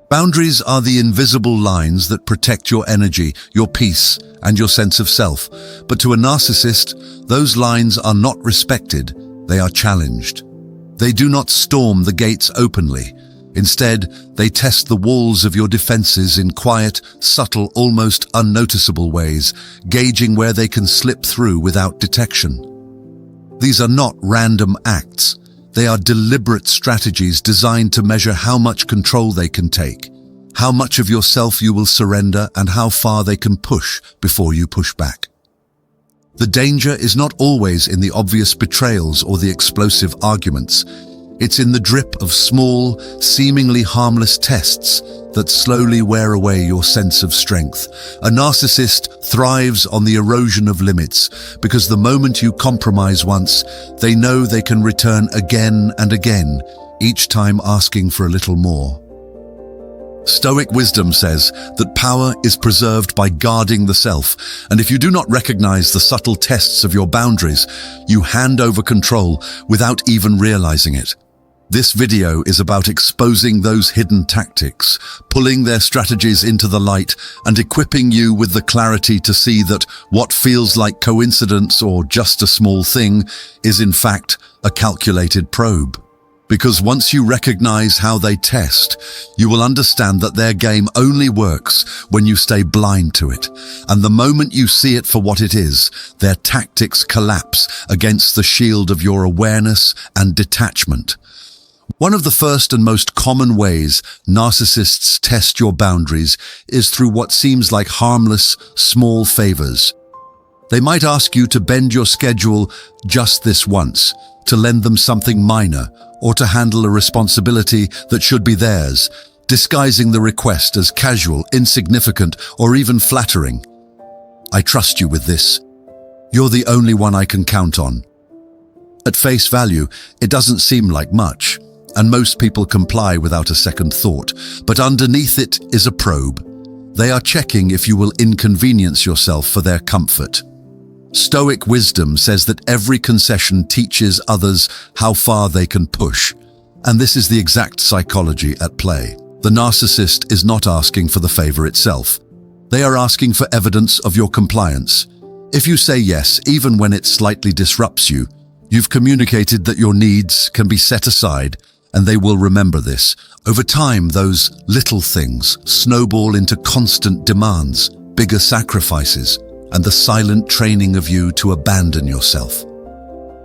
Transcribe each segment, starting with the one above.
Boundaries are the invisible lines that protect your energy, your peace, and your sense of self. But to a narcissist, those lines are not respected, they are challenged. They do not storm the gates openly. Instead, they test the walls of your defenses in quiet, subtle, almost unnoticeable ways, gauging where they can slip through without detection. These are not random acts. They are deliberate strategies designed to measure how much control they can take, how much of yourself you will surrender, and how far they can push before you push back. The danger is not always in the obvious betrayals or the explosive arguments. It's in the drip of small, seemingly harmless tests that slowly wear away your sense of strength. A narcissist thrives on the erosion of limits because the moment you compromise once, they know they can return again and again, each time asking for a little more. Stoic wisdom says that power is preserved by guarding the self, and if you do not recognize the subtle tests of your boundaries, you hand over control without even realizing it. This video is about exposing those hidden tactics, pulling their strategies into the light, and equipping you with the clarity to see that what feels like coincidence or just a small thing is in fact a calculated probe. Because once you recognize how they test, you will understand that their game only works when you stay blind to it. And the moment you see it for what it is, their tactics collapse against the shield of your awareness and detachment. One of the first and most common ways narcissists test your boundaries is through what seems like harmless, small favors. They might ask you to bend your schedule just this once, to lend them something minor, or to handle a responsibility that should be theirs, disguising the request as casual, insignificant, or even flattering. "I trust you with this. You're the only one I can count on." At face value, it doesn't seem like much, and most people comply without a second thought, but underneath it is a probe. They are checking if you will inconvenience yourself for their comfort. Stoic wisdom says that every concession teaches others how far they can push, and this is the exact psychology at play. The narcissist is not asking for the favor itself. They are asking for evidence of your compliance. If you say yes, even when it slightly disrupts you, you've communicated that your needs can be set aside, and they will remember this. Over time, those little things snowball into constant demands, bigger sacrifices, and the silent training of you to abandon yourself.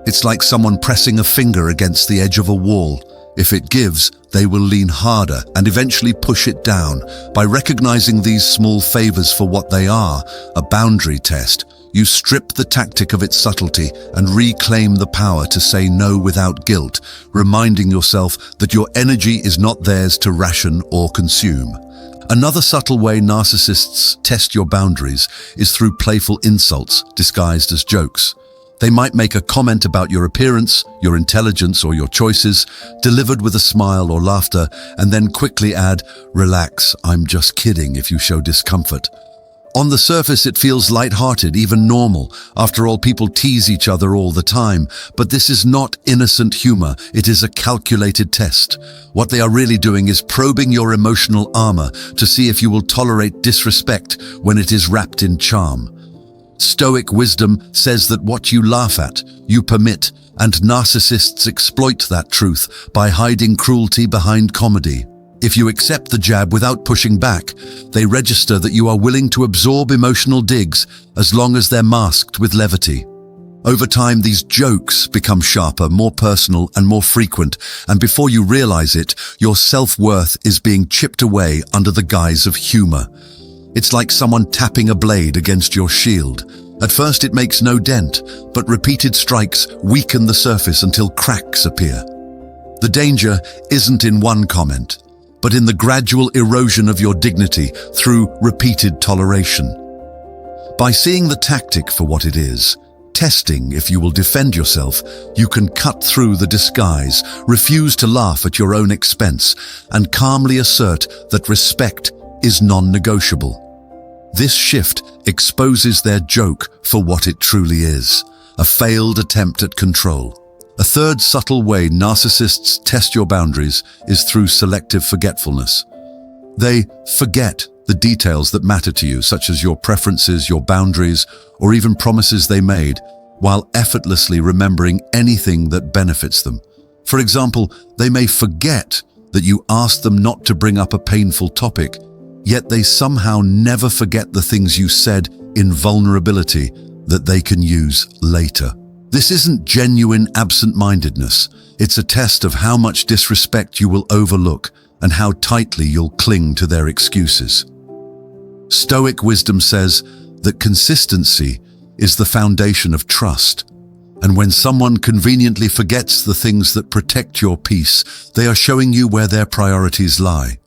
It's like someone pressing a finger against the edge of a wall. If it gives, they will lean harder and eventually push it down. By recognizing these small favors for what they are, a boundary test, you strip the tactic of its subtlety and reclaim the power to say no without guilt, reminding yourself that your energy is not theirs to ration or consume. Another subtle way narcissists test your boundaries is through playful insults disguised as jokes. They might make a comment about your appearance, your intelligence, or your choices, delivered with a smile or laughter, and then quickly add, "Relax, I'm just kidding," if you show discomfort. On the surface, it feels lighthearted, even normal. After all, people tease each other all the time. But this is not innocent humor. It is a calculated test. What they are really doing is probing your emotional armor to see if you will tolerate disrespect when it is wrapped in charm. Stoic wisdom says that what you laugh at, you permit, and narcissists exploit that truth by hiding cruelty behind comedy. If you accept the jab without pushing back, they register that you are willing to absorb emotional digs as long as they're masked with levity. Over time, these jokes become sharper, more personal, and more frequent, and before you realize it, your self-worth is being chipped away under the guise of humor. It's like someone tapping a blade against your shield. At first, it makes no dent, but repeated strikes weaken the surface until cracks appear. The danger isn't in one comment, but in the gradual erosion of your dignity through repeated toleration. By seeing the tactic for what it is, testing if you will defend yourself, you can cut through the disguise, refuse to laugh at your own expense, and calmly assert that respect is non-negotiable. This shift exposes their joke for what it truly is, a failed attempt at control. A third subtle way narcissists test your boundaries is through selective forgetfulness. They forget the details that matter to you, such as your preferences, your boundaries, or even promises they made, while effortlessly remembering anything that benefits them. For example, they may forget that you asked them not to bring up a painful topic, yet they somehow never forget the things you said in vulnerability that they can use later. This isn't genuine absent-mindedness. It's a test of how much disrespect you will overlook and how tightly you'll cling to their excuses. Stoic wisdom says that consistency is the foundation of trust, and when someone conveniently forgets the things that protect your peace, they are showing you where their priorities lie.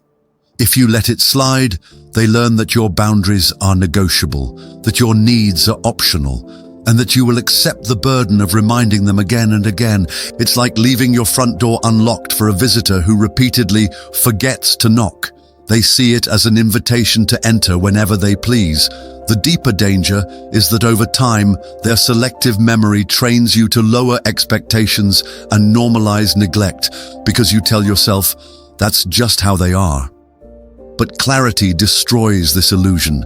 If you let it slide, they learn that your boundaries are negotiable, that your needs are optional, and that you will accept the burden of reminding them again and again. It's like leaving your front door unlocked for a visitor who repeatedly forgets to knock. They see it as an invitation to enter whenever they please. The deeper danger is that over time, their selective memory trains you to lower expectations and normalize neglect because you tell yourself, that's just how they are. But clarity destroys this illusion.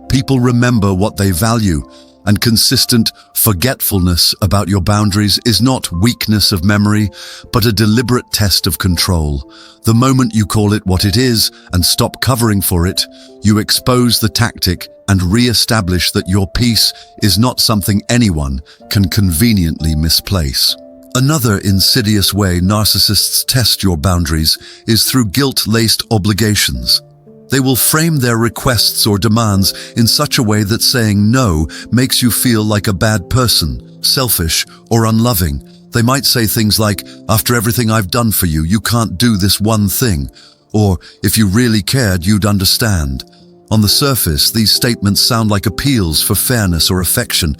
People remember what they value, and consistent forgetfulness about your boundaries is not weakness of memory, but a deliberate test of control. The moment you call it what it is and stop covering for it, you expose the tactic and re-establish that your peace is not something anyone can conveniently misplace. Another insidious way narcissists test your boundaries is through guilt-laced obligations. They will frame their requests or demands in such a way that saying no makes you feel like a bad person, selfish, or unloving. They might say things like, after everything I've done for you, you can't do this one thing. Or, if you really cared, you'd understand. On the surface, these statements sound like appeals for fairness or affection,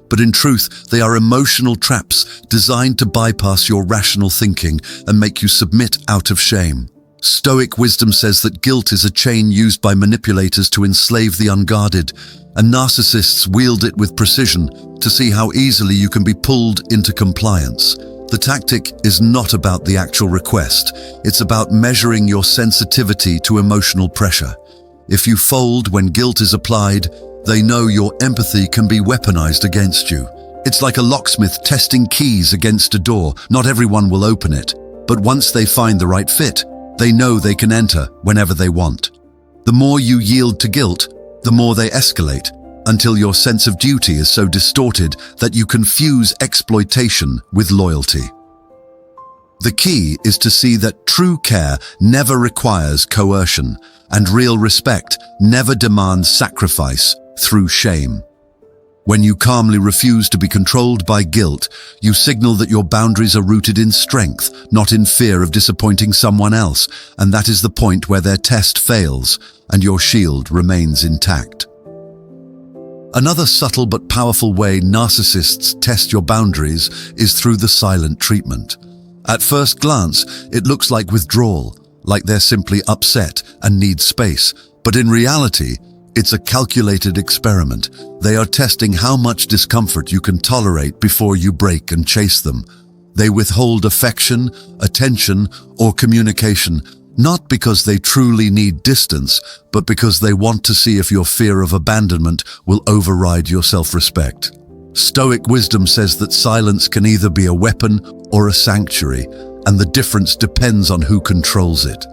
but in truth, they are emotional traps designed to bypass your rational thinking and make you submit out of shame. Stoic wisdom says that guilt is a chain used by manipulators to enslave the unguarded, and narcissists wield it with precision to see how easily you can be pulled into compliance. The tactic is not about the actual request. It's about measuring your sensitivity to emotional pressure. If you fold when guilt is applied, they know your empathy can be weaponized against you. It's like a locksmith testing keys against a door. Not everyone will open it, but once they find the right fit, they know they can enter whenever they want. The more you yield to guilt, the more they escalate, until your sense of duty is so distorted that you confuse exploitation with loyalty. The key is to see that true care never requires coercion, and real respect never demands sacrifice through shame. When you calmly refuse to be controlled by guilt, you signal that your boundaries are rooted in strength, not in fear of disappointing someone else, and that is the point where their test fails and your shield remains intact. Another subtle but powerful way narcissists test your boundaries is through the silent treatment. At first glance, it looks like withdrawal, like they're simply upset and need space, but in reality, it's a calculated experiment. They are testing how much discomfort you can tolerate before you break and chase them. They withhold affection, attention, or communication, not because they truly need distance, but because they want to see if your fear of abandonment will override your self-respect. Stoic wisdom says that silence can either be a weapon or a sanctuary, and the difference depends on who controls it.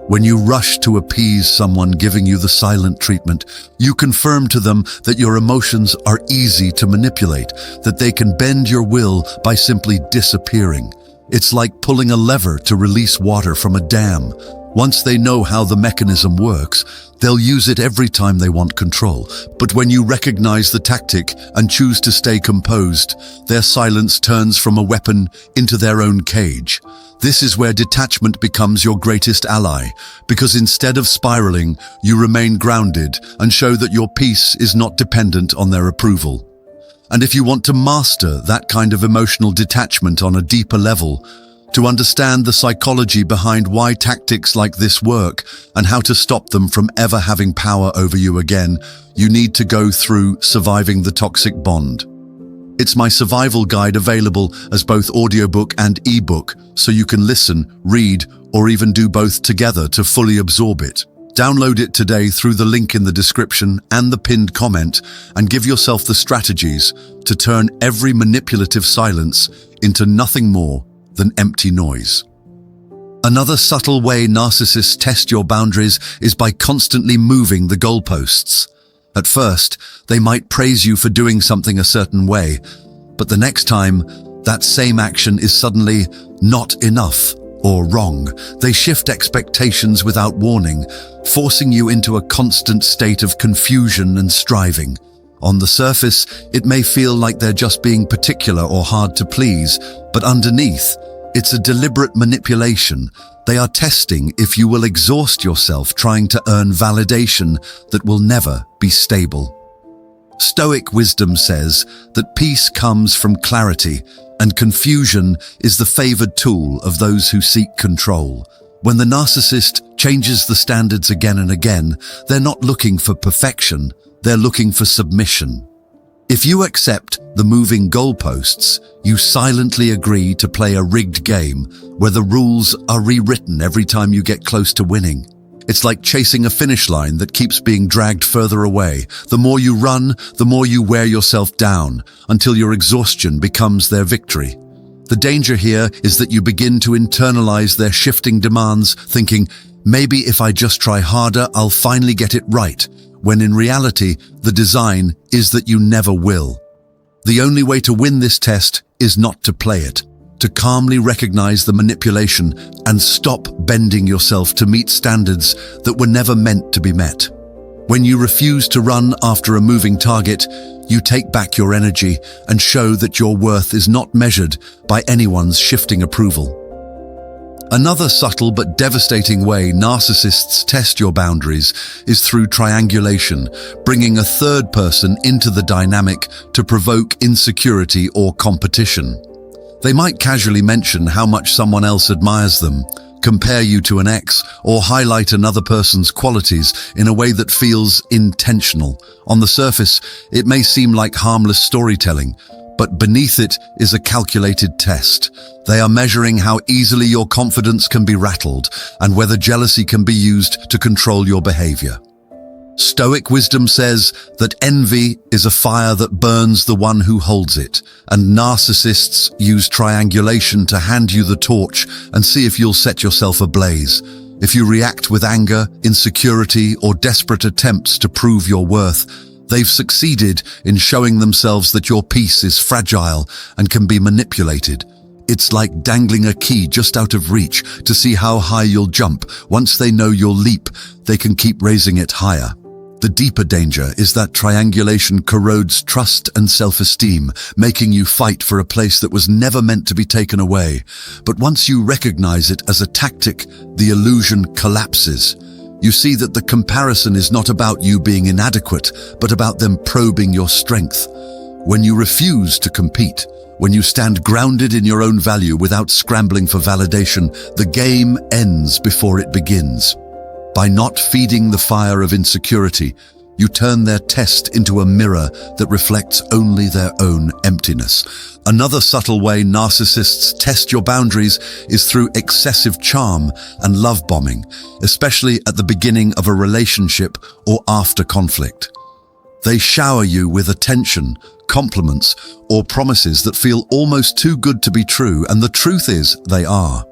When you rush to appease someone giving you the silent treatment, you confirm to them that your emotions are easy to manipulate, that they can bend your will by simply disappearing. It's like pulling a lever to release water from a dam. Once they know how the mechanism works, they'll use it every time they want control. But when you recognize the tactic and choose to stay composed, their silence turns from a weapon into their own cage. This is where detachment becomes your greatest ally, because instead of spiraling, you remain grounded and show that your peace is not dependent on their approval. And if you want to master that kind of emotional detachment on a deeper level, to understand the psychology behind why tactics like this work and how to stop them from ever having power over you again, you need to go through Surviving the Toxic Bond. It's my survival guide available as both audiobook and ebook, so you can listen, read, or even do both together to fully absorb it. Download it today through the link in the description and the pinned comment and give yourself the strategies to turn every manipulative silence into nothing more than empty noise. Another subtle way narcissists test your boundaries is by constantly moving the goalposts. At first, they might praise you for doing something a certain way, but the next time, that same action is suddenly not enough or wrong. They shift expectations without warning, forcing you into a constant state of confusion and striving. On the surface, it may feel like they're just being particular or hard to please, but underneath, it's a deliberate manipulation. They are testing if you will exhaust yourself trying to earn validation that will never be stable. Stoic wisdom says that peace comes from clarity, and confusion is the favored tool of those who seek control. When the narcissist changes the standards again and again, they're not looking for perfection, they're looking for submission. If you accept the moving goalposts, you silently agree to play a rigged game where the rules are rewritten every time you get close to winning. It's like chasing a finish line that keeps being dragged further away. The more you run, the more you wear yourself down, until your exhaustion becomes their victory. The danger here is that you begin to internalize their shifting demands, thinking, maybe if I just try harder, I'll finally get it right, when in reality, the design is that you never will. The only way to win this test is not to play it, to calmly recognize the manipulation and stop bending yourself to meet standards that were never meant to be met. When you refuse to run after a moving target, you take back your energy and show that your worth is not measured by anyone's shifting approval. Another subtle but devastating way narcissists test your boundaries is through triangulation, bringing a third person into the dynamic to provoke insecurity or competition. They might casually mention how much someone else admires them, compare you to an ex, or highlight another person's qualities in a way that feels intentional. On the surface, it may seem like harmless storytelling, but beneath it is a calculated test. They are measuring how easily your confidence can be rattled and whether jealousy can be used to control your behavior. Stoic wisdom says that envy is a fire that burns the one who holds it, and narcissists use triangulation to hand you the torch and see if you'll set yourself ablaze. If you react with anger, insecurity, or desperate attempts to prove your worth, they've succeeded in showing themselves that your peace is fragile and can be manipulated. It's like dangling a key just out of reach to see how high you'll jump. Once they know you'll leap, they can keep raising it higher. The deeper danger is that triangulation corrodes trust and self-esteem, making you fight for a place that was never meant to be taken away. But once you recognize it as a tactic, the illusion collapses. You see that the comparison is not about you being inadequate, but about them probing your strength. When you refuse to compete, when you stand grounded in your own value without scrambling for validation, the game ends before it begins. By not feeding the fire of insecurity, you turn their test into a mirror that reflects only their own emptiness. Another subtle way narcissists test your boundaries is through excessive charm and love bombing, especially at the beginning of a relationship or after conflict. They shower you with attention, compliments, or promises that feel almost too good to be true, and the truth is, they are.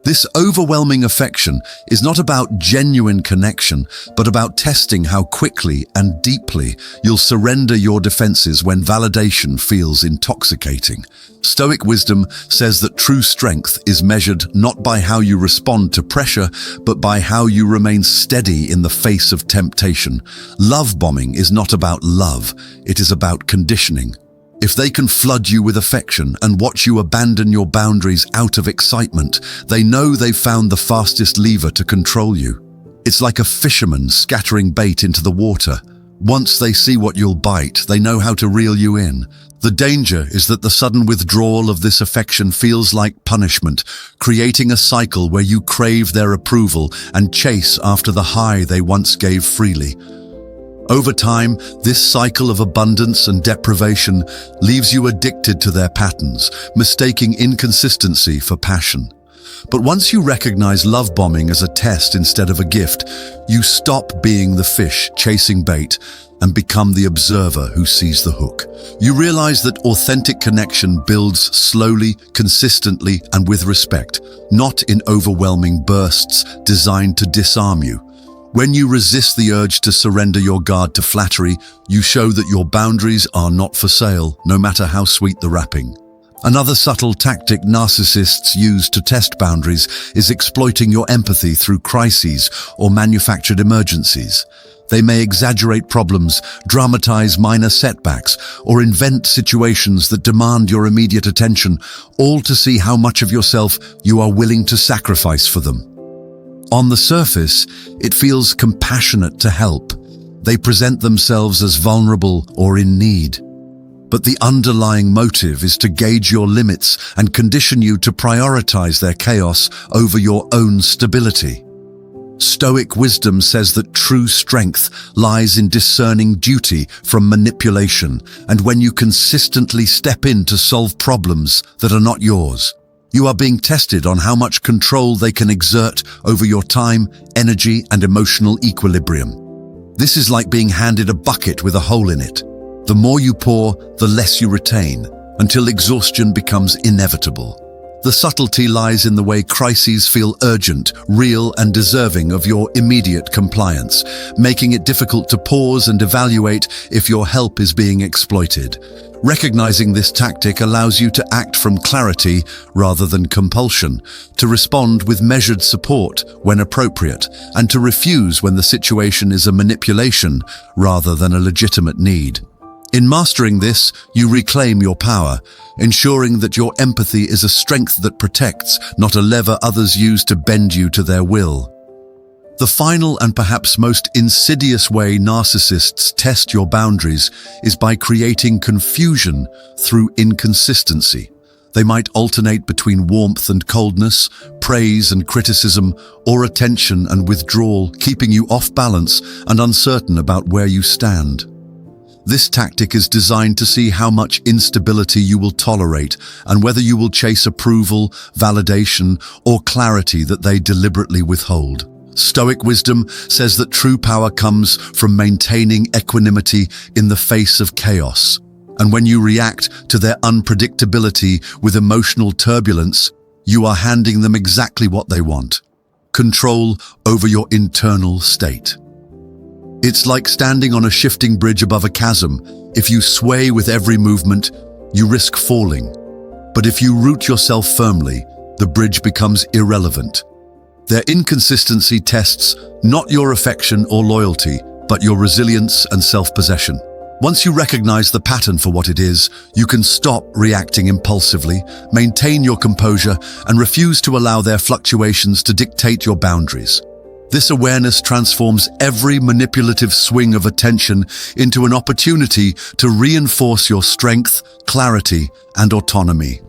This overwhelming affection is not about genuine connection, but about testing how quickly and deeply you'll surrender your defenses when validation feels intoxicating. Stoic wisdom says that true strength is measured not by how you respond to pressure, but by how you remain steady in the face of temptation. Love bombing is not about love, it is about conditioning. If they can flood you with affection and watch you abandon your boundaries out of excitement, they know they've found the fastest lever to control you. It's like a fisherman scattering bait into the water. Once they see what you'll bite, they know how to reel you in. The danger is that the sudden withdrawal of this affection feels like punishment, creating a cycle where you crave their approval and chase after the high they once gave freely. Over time, this cycle of abundance and deprivation leaves you addicted to their patterns, mistaking inconsistency for passion. But once you recognize love bombing as a test instead of a gift, you stop being the fish chasing bait and become the observer who sees the hook. You realize that authentic connection builds slowly, consistently, and with respect, not in overwhelming bursts designed to disarm you. When you resist the urge to surrender your guard to flattery, you show that your boundaries are not for sale, no matter how sweet the wrapping. Another subtle tactic narcissists use to test boundaries is exploiting your empathy through crises or manufactured emergencies. They may exaggerate problems, dramatize minor setbacks, or invent situations that demand your immediate attention, all to see how much of yourself you are willing to sacrifice for them. On the surface, it feels compassionate to help. They present themselves as vulnerable or in need. But the underlying motive is to gauge your limits and condition you to prioritize their chaos over your own stability. Stoic wisdom says that true strength lies in discerning duty from manipulation, and when you consistently step in to solve problems that are not yours. You are being tested on how much control they can exert over your time, energy, and emotional equilibrium. This is like being handed a bucket with a hole in it. The more you pour, the less you retain, until exhaustion becomes inevitable. The subtlety lies in the way crises feel urgent, real, and deserving of your immediate compliance, making it difficult to pause and evaluate if your help is being exploited. Recognizing this tactic allows you to act from clarity rather than compulsion, to respond with measured support when appropriate, and to refuse when the situation is a manipulation rather than a legitimate need. In mastering this, you reclaim your power, ensuring that your empathy is a strength that protects, not a lever others use to bend you to their will. The final and perhaps most insidious way narcissists test your boundaries is by creating confusion through inconsistency. They might alternate between warmth and coldness, praise and criticism, or attention and withdrawal, keeping you off balance and uncertain about where you stand. This tactic is designed to see how much instability you will tolerate and whether you will chase approval, validation, or clarity that they deliberately withhold. Stoic wisdom says that true power comes from maintaining equanimity in the face of chaos. And when you react to their unpredictability with emotional turbulence, you are handing them exactly what they want: control over your internal state. It's like standing on a shifting bridge above a chasm. If you sway with every movement, you risk falling. But if you root yourself firmly, the bridge becomes irrelevant. Their inconsistency tests not your affection or loyalty, but your resilience and self-possession. Once you recognize the pattern for what it is, you can stop reacting impulsively, maintain your composure, and refuse to allow their fluctuations to dictate your boundaries. This awareness transforms every manipulative swing of attention into an opportunity to reinforce your strength, clarity, and autonomy.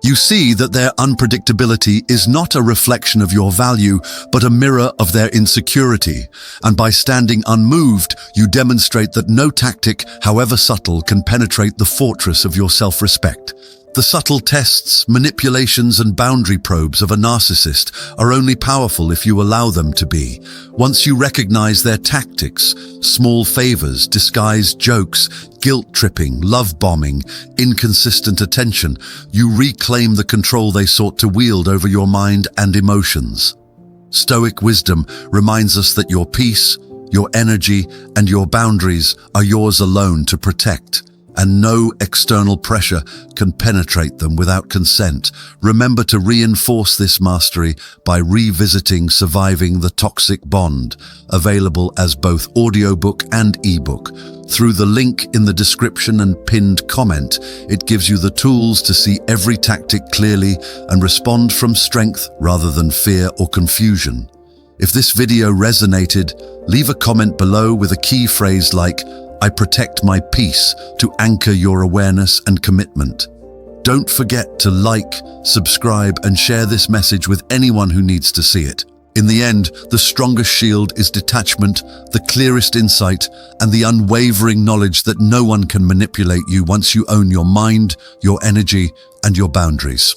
You see that their unpredictability is not a reflection of your value, but a mirror of their insecurity. And by standing unmoved, you demonstrate that no tactic, however subtle, can penetrate the fortress of your self-respect. The subtle tests, manipulations, and boundary probes of a narcissist are only powerful if you allow them to be. Once you recognize their tactics, small favors, disguised jokes, guilt-tripping, love-bombing, inconsistent attention, you reclaim the control they sought to wield over your mind and emotions. Stoic wisdom reminds us that your peace, your energy, and your boundaries are yours alone to protect, and no external pressure can penetrate them without consent. Remember to reinforce this mastery by revisiting Surviving the Toxic Bond, available as both audiobook and ebook. Through the link in the description and pinned comment, it gives you the tools to see every tactic clearly and respond from strength rather than fear or confusion. If this video resonated, leave a comment below with a key phrase like "I protect my peace" to anchor your awareness and commitment. Don't forget to like, subscribe, and share this message with anyone who needs to see it. In the end, the strongest shield is detachment, the clearest insight, and the unwavering knowledge that no one can manipulate you once you own your mind, your energy, and your boundaries.